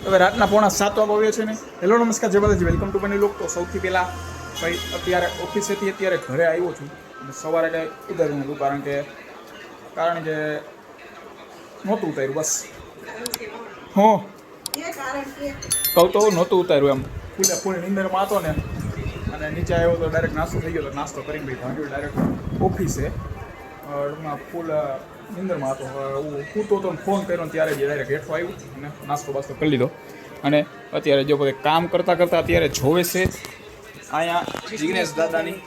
હવે રાતના 6:45 વાગ્યા છે ને. હેલો નમસ્કાર જય માતાજી, વેલકમ ટુ બની લોક. તો સૌથી પહેલાં ભાઈ અત્યારે ઓફિસેથી અત્યારે ઘરે આવ્યો છું અને સવારે કંઈ ઉતાર્યું નહોતું કારણ કે નહોતું ઉતાર્યું બસ. હું કહું તો નહોતું ઉતાર્યું એમ ફૂલ નીંદરમાં હતો ને અને નીચે આવ્યો તો ડાયરેક્ટ નાસ્તો થઈ ગયો. તો નાસ્તો કરીને ભાઈ ભાગ્યો ડાયરેક્ટ ઓફિસે. ફૂલ નીંદરમાં હતો. હું સૂતો તો ફોન કર્યો ત્યારે જ ડાયરેક્ટ હેઠો આવ્યું અને નાસ્તો બાસ્તો કરી લીધો. અને અત્યારે જો બધે કામ કરતાં અત્યારે જોવે છે અહીંયા જિગ્નેશ દાદાની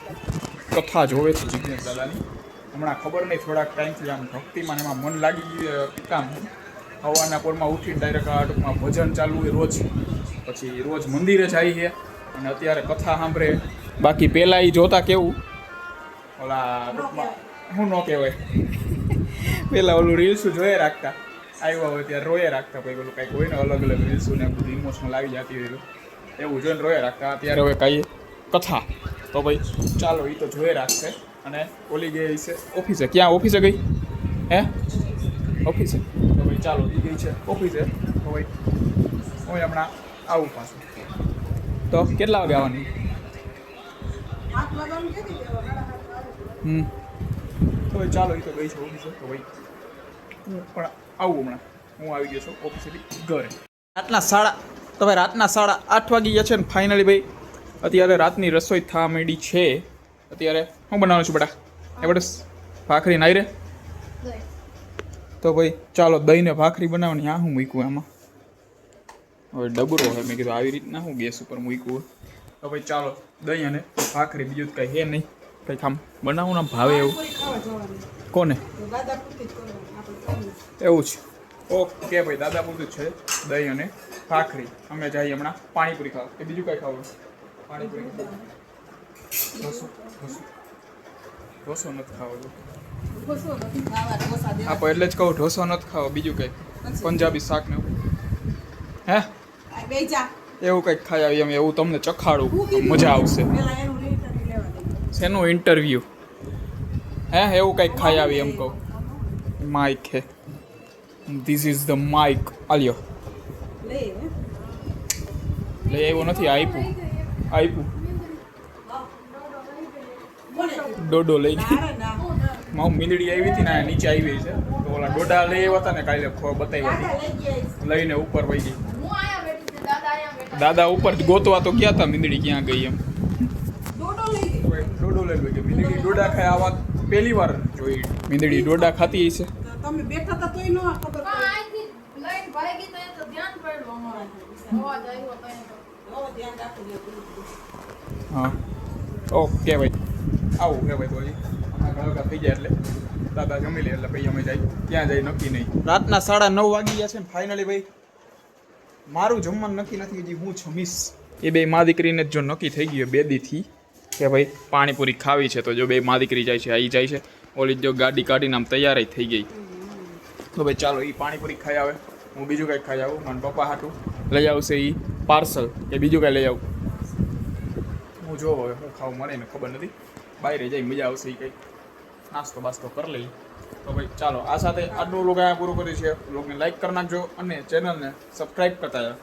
કથા જોવે છે. જિગ્નેશ દાદાની હમણાં ખબર નહીં થોડાક ટાઈમથી આમ ભક્તિમાં એમાં મન લાગી કામ સવારના પોરમાં ઉઠીને ડાયરેક્ટ આ ટૂંકમાં ભજન ચાલુ હોય રોજ, પછી રોજ મંદિરે જાય છે અને અત્યારે કથા સાંભળે. બાકી પહેલાં એ જોતા કેવું ઓલા ટૂંકમાં શું ન કહેવાય પહેલાં ઓલું રીલ્સું જોઈએ રાખતા, આવ્યા હોય ત્યારે રોયે રાખતા. ભાઈ પેલું કંઈક હોય ને અલગ અલગ રીલ્સું ને બધું ઇમોશનલ આવી જતી હોય એવું જોઈને રોયે રાખતા. અત્યારે હવે કાંઈ કથા તો ભાઈ ચાલો એ તો જોઈ રાખશે. અને ઓલી ગઈ છે ઓફિસે. ક્યાં ઓફિસે ગઈ હે? ઓફિસે. તો ભાઈ ચાલો એ ગઈ છે ઓફિસે. તો ભાઈ હું હમણાં આવું પાછું. તો કેટલા વાગે આવવાની? તો ભાઈ ચાલો એ તો ગઈ છે ઓફિસે. તો ભાઈ હું પણ આવું હમણાં. હું આવી ગયો છું ઓફિસેથી ઘરે. રાતના 8:30 વાગી ગયા છે ને ફાઇનલી ભાઈ અત્યારે રાતની રસોઈ થવા માંડી છે. અત્યારે શું બનાવવાનું છું બેટા? એ બસ ભાખરી નાઈ રે. તો ભાઈ ચાલો દહીં ને ભાખરી બનાવવાની. આ હું મૂક્યું આમાં હવે ડબરો હોય. મેં કીધું આવી રીતના હું ગેસ ઉપર મૂક્યું. તો ભાઈ ચાલો દહીં અને ભાખરી, બીજું કંઈ હે નહીં. કંઈક આમ બનાવું ને ભાવે એવું. કોને એવું છે? ઓકે ભાઈ દાદા પૂરતું છે દહીં અને ભાખરી. અમે જઈએ હમણાં પાણીપુરી ખાવા. કે બીજું કંઈ ખાવું? પાણીપુરી ઢોસો નથી ખાવો. આપો એટલે જ કહું ઢોસો નથી ખાવો. બીજું કંઈ પંજાબી શાક ને હે એવું કંઈક ખાઈ આવી અમે. એવું તમને ચખાડું, મજા આવશે. શેનું ઇન્ટરવ્યૂ હે? એવું કંઈક ખાઈ આવી એમ કહું. માઇક હે, ધીસ ઇઝ ધ માઇક. આલ્યો લઈ આવ્યો નથી, આપ્યું ડોડો લઈ ગઈ. મારું મીંદડી આવી હતી ને નીચે આવી છે. તો ઓલા ડોડા લઈ આવ્યા હતા ને કાલે બતાવી હતી લઈને ઉપર વહી ગઈ. દાદા ઉપર ગોતવા તો ગયા હતા મીંદડી ક્યાં ગઈ એમ. ડોડો લઈ ગઈ. મીંદડી ડોડા ખાય આ વાત પહેલી વાર જોઈ. મીંદડી ડોડા ખાતી હશે. તમે બેઠા હતા તોય ન ખબર પડી. હા ઓકે ભાઈ આવું કે ભાઈ તો હજી ઘણા થઈ જાય એટલે દાદા જમી લે એટલે ભાઈ અમે જાય. ક્યાં જાય નક્કી નહીં. રાતના 9:30 વાગી ગયા છે ને ફાઇનલી ભાઈ મારું જમવાનું નક્કી નથી હજી હું જમીશ. એ બે મા દીકરીને જો નક્કી થઈ ગયું બે દીથી કે ભાઈ પાણીપુરી ખાવી છે. તો જો બે મા દીકરી જાય છે, આવી જાય છે. ઓલી જો ગાડી કાઢીને આમ તૈયાર થઈ ગઈ. તો ભાઈ ચાલો એ પાણીપુરી ખાઈ આવે, હું બીજું કંઈક ખાઈ આવું. મારા પપ્પા હાટું લઈ આવશે એ પાર્સલ કે બીજું કાંઈ લઈ આવું. હું જો હવે હું ખાવું મળે ને ખબર નથી. બહાર જઈ મજા આવશે એ કંઈક નાસ્તો બાસ્તો કરી લઈ. તો ભાઈ ચાલો આ સાથે આજનું લોગ અહીંયા પૂરું કર્યું છે. લોગને લાઈક કરી નાખજો અને ચેનલને સબસ્ક્રાઈબ કરતા જાઓ.